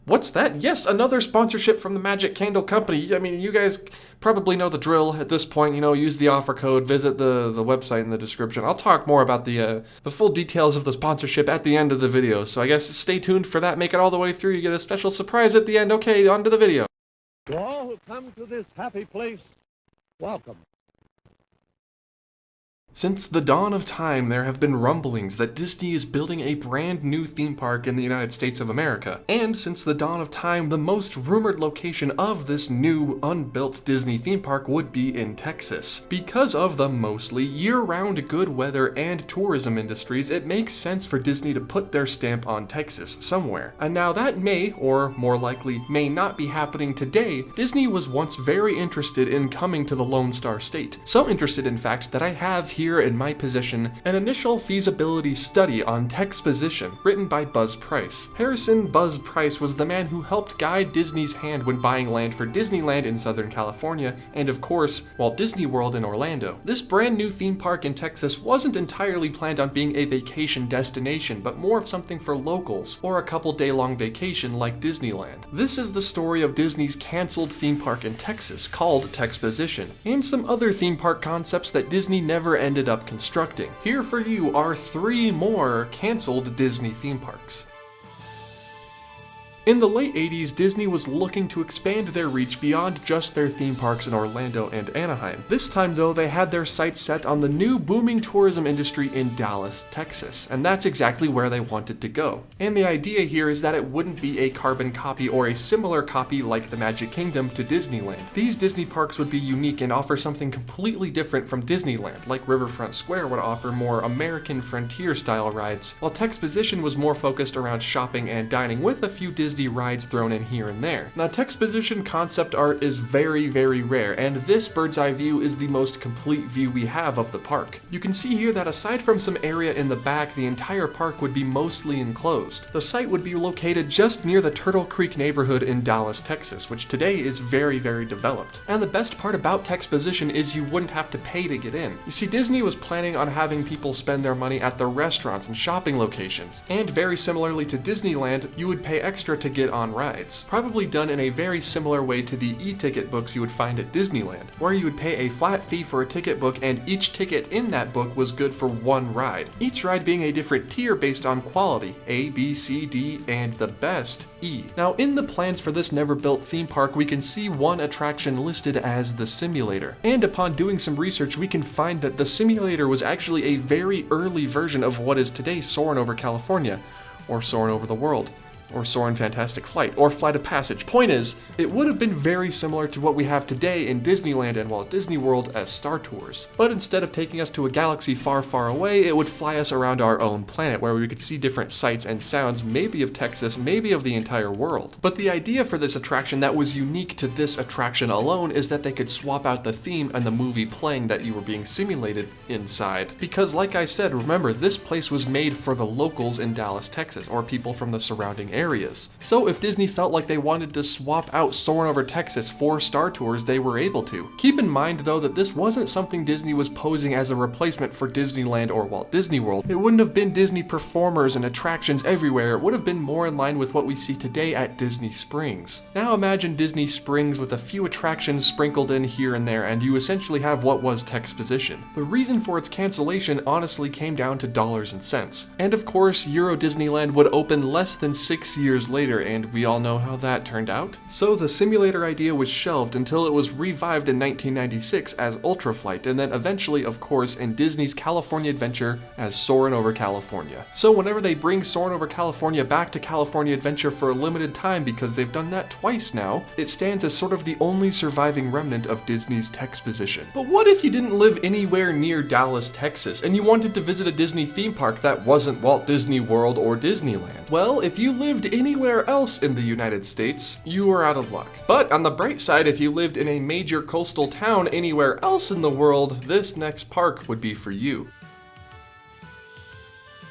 What's that? Yes, another sponsorship from the Magic Candle Company. I mean, you guys probably know the drill at this point. Use the offer code, visit the website in the description. I'll talk more about the full details of the sponsorship at the end of the video, so I guess stay tuned for that. Make it all the way through. You get a special surprise at the end. Okay, on to the video. To all who come to this happy place, welcome. Since the dawn of time, there have been rumblings that Disney is building a brand new theme park in the United States of America. And since the dawn of time, the most rumored location of this new, unbuilt Disney theme park would be in Texas. Because of the mostly year-round good weather and tourism industries, it makes sense for Disney to put their stamp on Texas somewhere. And now that may, or more likely, may not be happening today. Disney was once very interested in coming to the Lone Star State. So interested, in fact, that I have here in my possession an initial feasibility study on Texposition written by Buzz Price. Harrison Buzz Price was the man who helped guide Disney's hand when buying land for Disneyland in Southern California and, of course, Walt Disney World in Orlando. This brand new theme park in Texas wasn't entirely planned on being a vacation destination, but more of something for locals or a couple day-long vacation like Disneyland. This is the story of Disney's canceled theme park in Texas called Texposition, and some other theme park concepts that Disney never ended up constructing. Here for you are 3 more canceled Disney theme parks. In the late 80s, Disney was looking to expand their reach beyond just their theme parks in Orlando and Anaheim. This time, though, they had their sights set on the new booming tourism industry in Dallas, Texas, and that's exactly where they wanted to go. And the idea here is that it wouldn't be a carbon copy or a similar copy like the Magic Kingdom to Disneyland. These Disney parks would be unique and offer something completely different from Disneyland, like Riverfront Square would offer more American frontier-style rides, while Texposition was more focused around shopping and dining with a few Disney rides thrown in here and there. Now, Texposition concept art is very, very rare, and this bird's eye view is the most complete view we have of the park. You can see here that aside from some area in the back, the entire park would be mostly enclosed. The site would be located just near the Turtle Creek neighborhood in Dallas, Texas, which today is very, very developed. And the best part about Texposition is you wouldn't have to pay to get in. You see, Disney was planning on having people spend their money at the restaurants and shopping locations, and very similarly to Disneyland, you would pay extra to get on rides, probably done in a very similar way to the e-ticket books you would find at Disneyland, where you would pay a flat fee for a ticket book and each ticket in that book was good for one ride, each ride being a different tier based on quality, A, B, C, D, and the best, E. Now, in the plans for this never-built theme park, we can see one attraction listed as the Simulator, and upon doing some research, we can find that the Simulator was actually a very early version of what is today Soarin' Over California, or Soarin' Over the World, or Soarin' Fantastic Flight, or Flight of Passage. Point is, it would have been very similar to what we have today in Disneyland and Walt Disney World as Star Tours. But instead of taking us to a galaxy far, far away, it would fly us around our own planet, where we could see different sights and sounds, maybe of Texas, maybe of the entire world. But the idea for this attraction that was unique to this attraction alone is that they could swap out the theme and the movie playing that you were being simulated inside. Because like I said, remember, this place was made for the locals in Dallas, Texas, or people from the surrounding areas. So if Disney felt like they wanted to swap out Soarin' Over Texas for Star Tours, they were able to. Keep in mind though that this wasn't something Disney was posing as a replacement for Disneyland or Walt Disney World. It wouldn't have been Disney performers and attractions everywhere. It would have been more in line with what we see today at Disney Springs. Now imagine Disney Springs with a few attractions sprinkled in here and there, and you essentially have what was Texposition. The reason for its cancellation honestly came down to dollars and cents. And of course, Euro Disneyland would open less than 6 years later, and we all know how that turned out. So the simulator idea was shelved until it was revived in 1996 as Ultra Flight, and then eventually, of course, in Disney's California Adventure as Soarin' Over California. So whenever they bring Soarin' Over California back to California Adventure for a limited time, because they've done that twice now, it stands as sort of the only surviving remnant of Disney's Texposition. But what if you didn't live anywhere near Dallas, Texas, and you wanted to visit a Disney theme park that wasn't Walt Disney World or Disneyland? Well, if you lived anywhere else in the United States, you were out of luck. But on the bright side, if you lived in a major coastal town anywhere else in the world, this next park would be for you.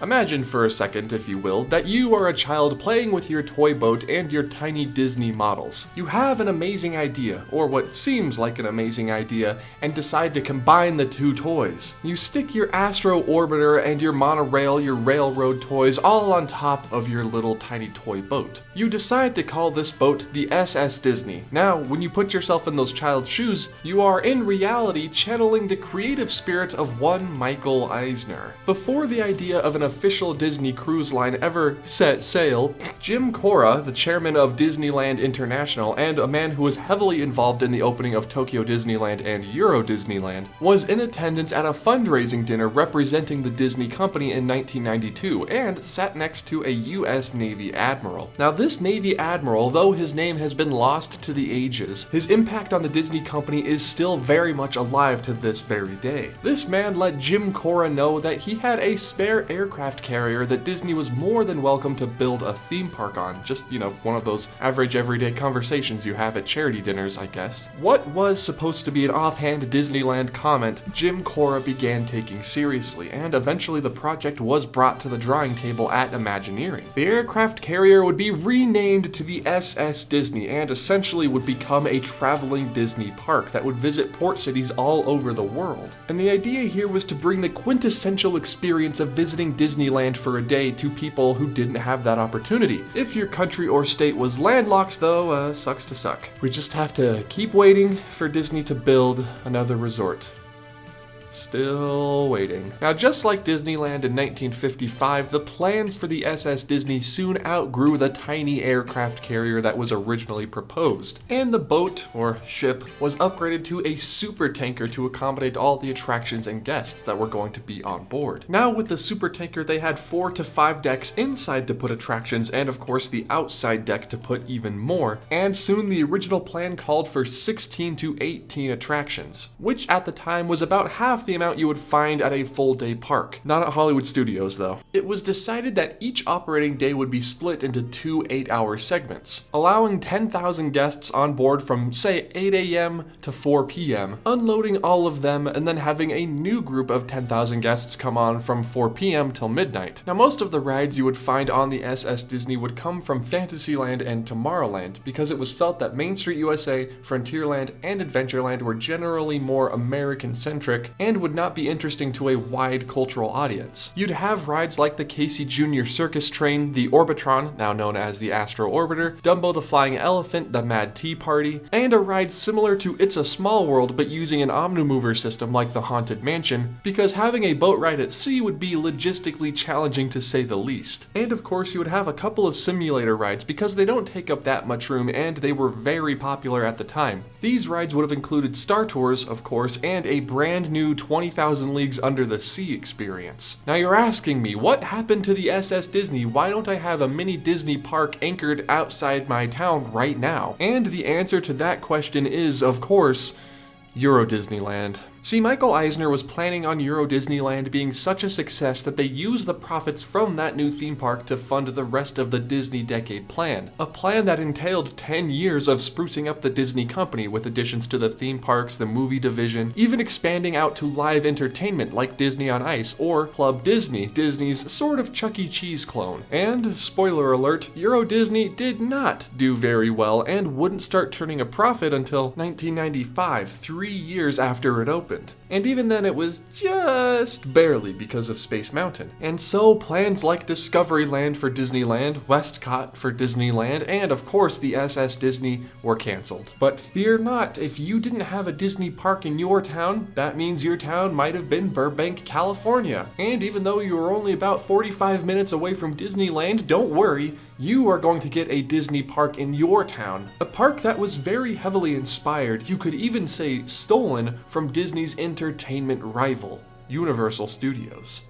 Imagine for a second, if you will, that you are a child playing with your toy boat and your tiny Disney models. You have an amazing idea, or what seems like an amazing idea, and decide to combine the two toys. You stick your Astro Orbiter and your monorail, your railroad toys all on top of your little tiny toy boat. You decide to call this boat the SS Disney. Now, when you put yourself in those child's shoes, you are in reality channeling the creative spirit of one Michael Eisner. Before the idea of an official Disney cruise line ever set sail, Jim Cora, the chairman of Disneyland International and a man who was heavily involved in the opening of Tokyo Disneyland and Euro Disneyland, was in attendance at a fundraising dinner representing the Disney company in 1992 and sat next to a US Navy admiral. Now, this Navy admiral, though his name has been lost to the ages, his impact on the Disney company is still very much alive to this very day. This man let Jim Cora know that he had a spare aircraft carrier that Disney was more than welcome to build a theme park on. Just, one of those average everyday conversations you have at charity dinners, I guess. What was supposed to be an offhand Disneyland comment, Jim Cora began taking seriously, and eventually the project was brought to the drawing table at Imagineering. The aircraft carrier would be renamed to the SS Disney and essentially would become a traveling Disney park that would visit port cities all over the world. And the idea here was to bring the quintessential experience of visiting Disneyland for a day to people who didn't have that opportunity. If your country or state was landlocked though, sucks to suck. We just have to keep waiting for Disney to build another resort. Still waiting. Now, just like Disneyland in 1955, the plans for the SS Disney soon outgrew the tiny aircraft carrier that was originally proposed, and the boat, or ship, was upgraded to a supertanker to accommodate all the attractions and guests that were going to be on board. Now, with the supertanker, they had 4 to 5 decks inside to put attractions, and of course the outside deck to put even more, and soon the original plan called for 16 to 18 attractions, which at the time was about half the amount you would find at a full-day park. Not at Hollywood Studios, though. It was decided that each operating day would be split into 2 8-hour segments, allowing 10,000 guests on board from, say, 8 a.m. to 4 p.m., unloading all of them, and then having a new group of 10,000 guests come on from 4 p.m. till midnight. Now, most of the rides you would find on the SS Disney would come from Fantasyland and Tomorrowland, because it was felt that Main Street USA, Frontierland, and Adventureland were generally more American-centric and would not be interesting to a wide cultural audience. You'd have rides like the Casey Jr. Circus Train, the Orbitron, now known as the Astro Orbiter, Dumbo the Flying Elephant, the Mad Tea Party, and a ride similar to It's a Small World but using an Omnimover system like the Haunted Mansion, because having a boat ride at sea would be logistically challenging to say the least. And of course you would have a couple of simulator rides because they don't take up that much room and they were very popular at the time. These rides would have included Star Tours, of course, and a brand new 20,000 Leagues Under the Sea experience. Now you're asking me, what happened to the SS Disney? Why don't I have a mini Disney park anchored outside my town right now? And the answer to that question is, of course, Euro Disneyland. See, Michael Eisner was planning on Euro Disneyland being such a success that they used the profits from that new theme park to fund the rest of the Disney Decade Plan. A plan that entailed 10 years of sprucing up the Disney company with additions to the theme parks, the movie division, even expanding out to live entertainment like Disney on Ice or Club Disney, Disney's sort of Chuck E. Cheese clone. And, spoiler alert, Euro Disney did not do very well and wouldn't start turning a profit until 1995, 3 years after it opened. And even then it was just barely because of Space Mountain. And so plans like Discoveryland for Disneyland, Westcott for Disneyland, and of course the SS Disney were canceled. But fear not, if you didn't have a Disney park in your town, that means your town might have been Burbank, California. And even though you were only about 45 minutes away from Disneyland, don't worry, you are going to get a Disney park in your town. A park that was very heavily inspired, you could even say stolen, from Disney's entertainment rival, Universal Studios.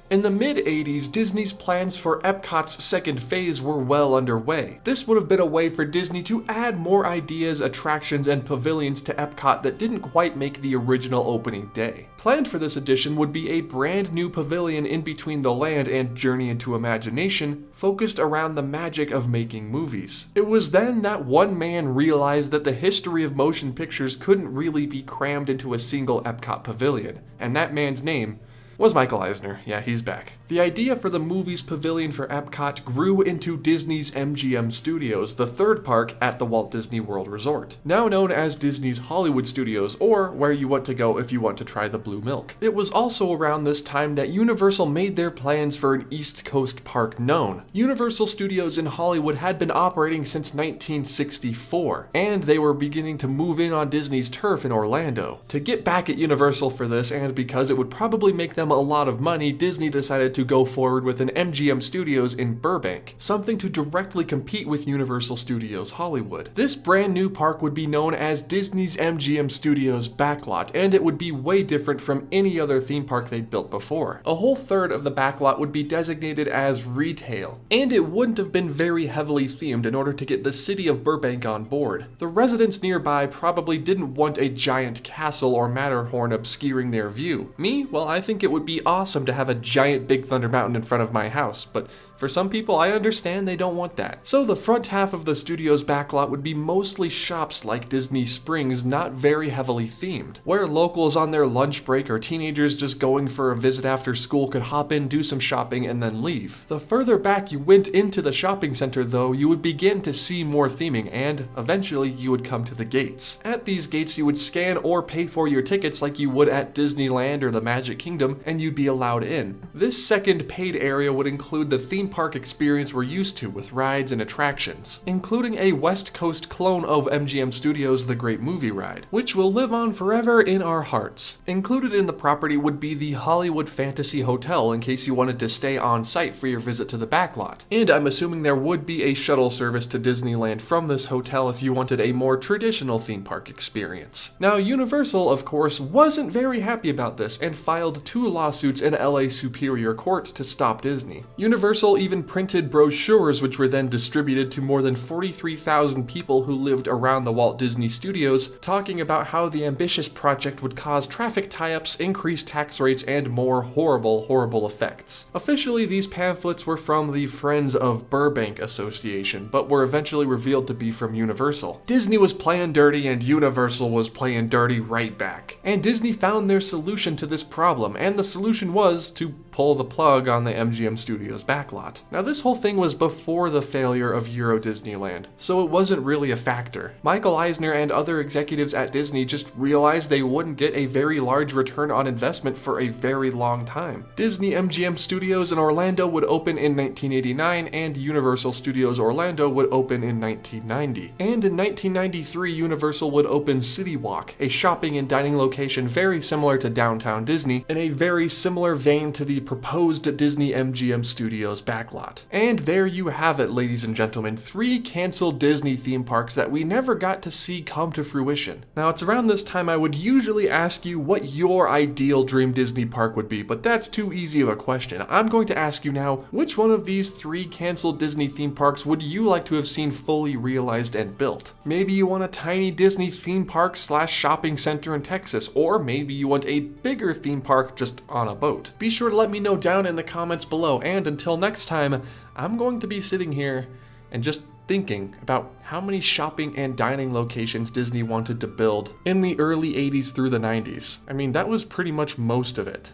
In the mid-80s, Disney's plans for Epcot's second phase were well underway. This would have been a way for Disney to add more ideas, attractions, and pavilions to Epcot that didn't quite make the original opening day. Planned for this edition would be a brand new pavilion in between the land and Journey into Imagination, focused around the magic of making movies. It was then that one man realized that the history of motion pictures couldn't really be crammed into a single Epcot pavilion, and that man's name was Michael Eisner. Yeah, he's back. The idea for the movie's pavilion for Epcot grew into Disney's MGM Studios, the third park at the Walt Disney World Resort, now known as Disney's Hollywood Studios, or where you want to go if you want to try the blue milk. It was also around this time that Universal made their plans for an East Coast park known. Universal Studios in Hollywood had been operating since 1964, and they were beginning to move in on Disney's turf in Orlando. To get back at Universal for this, and because it would probably make them a lot of money, Disney decided to go forward with an MGM Studios in Burbank, something to directly compete with Universal Studios Hollywood. This brand new park would be known as Disney's MGM Studios Backlot, and it would be way different from any other theme park they'd built before. A whole third of the backlot would be designated as retail, and it wouldn't have been very heavily themed in order to get the city of Burbank on board. The residents nearby probably didn't want a giant castle or Matterhorn obscuring their view. Me? Well, I think it would be awesome to have a giant Big Thunder Mountain in front of my house, but for some people, I understand they don't want that. So the front half of the studio's backlot would be mostly shops like Disney Springs, not very heavily themed, where locals on their lunch break or teenagers just going for a visit after school could hop in, do some shopping, and then leave. The further back you went into the shopping center, though, you would begin to see more theming, and eventually you would come to the gates. At these gates, you would scan or pay for your tickets like you would at Disneyland or the Magic Kingdom, and you'd be allowed in. This second paid area would include the theme park experience we're used to with rides and attractions, including a West Coast clone of MGM Studios' The Great Movie Ride, which will live on forever in our hearts. Included in the property would be the Hollywood Fantasy Hotel in case you wanted to stay on site for your visit to the backlot. And I'm assuming there would be a shuttle service to Disneyland from this hotel if you wanted a more traditional theme park experience. Now, Universal, of course, wasn't very happy about this and filed 2 lawsuits in LA Superior Court to stop Disney. Universal even printed brochures which were then distributed to more than 43,000 people who lived around the Walt Disney Studios, talking about how the ambitious project would cause traffic tie-ups, increase tax rates, and more horrible effects. Officially, these pamphlets were from the Friends of Burbank Association, but were eventually revealed to be from Universal. Disney was playing dirty and Universal was playing dirty right back. And Disney found their solution to this problem, and the solution was to pull the plug on the MGM Studios backlot. Now, this whole thing was before the failure of Euro Disneyland, so it wasn't really a factor. Michael Eisner and other executives at Disney just realized they wouldn't get a very large return on investment for a very long time. Disney MGM Studios in Orlando would open in 1989, and Universal Studios Orlando would open in 1990. And in 1993, Universal would open City Walk, a shopping and dining location very similar to downtown Disney, in a very similar vein to the proposed Disney MGM Studios backlot. And there you have it, ladies and gentlemen, 3 canceled Disney theme parks that we never got to see come to fruition. Now, it's around this time I would usually ask you what your ideal dream Disney park would be, but that's too easy of a question. I'm going to ask you now, which one of these 3 canceled Disney theme parks would you like to have seen fully realized and built? Maybe you want a tiny Disney theme park / shopping center in Texas, or maybe you want a bigger theme park just on a boat. Be sure to let me know down in the comments below, and until next time, I'm going to be sitting here and just thinking about how many shopping and dining locations Disney wanted to build in the early 80s through the 90s. I mean, that was pretty much most of it.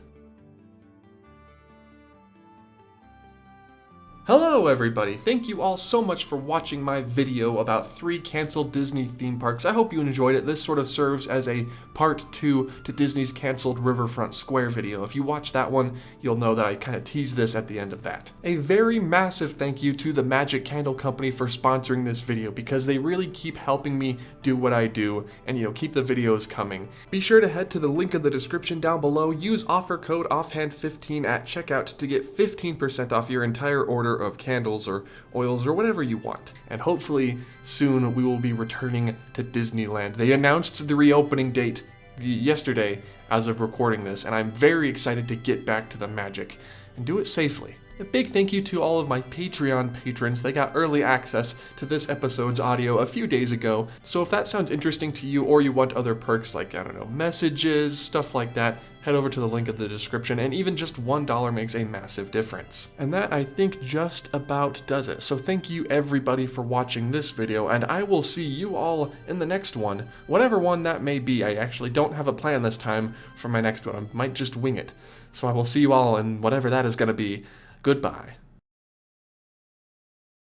Hello everybody, thank you all so much for watching my video about 3 canceled Disney theme parks. I hope you enjoyed it. This sort of serves as a part 2 to Disney's canceled Riverfront Square video. If you watch that one, you'll know that I kind of tease this at the end of that. A very massive thank you to the Magic Candle Company for sponsoring this video, because they really keep helping me do what I do and, keep the videos coming. Be sure to head to the link in the description down below, use offer code OFFHAND15 at checkout to get 15% off your entire order of candles or oils or whatever you want. And hopefully soon we will be returning to Disneyland. They announced the reopening date yesterday as of recording this, and I'm very excited to get back to the magic and do it safely. A big thank you to all of my Patreon patrons. They got early access to this episode's audio a few days ago, so if that sounds interesting to you or you want other perks like, messages, stuff like that, head over to the link in the description, and even just $1 makes a massive difference. And that, I think, just about does it. So thank you everybody for watching this video, and I will see you all in the next one, whatever one that may be. I actually don't have a plan this time for my next one. I might just wing it. So I will see you all in whatever that is going to be. Goodbye.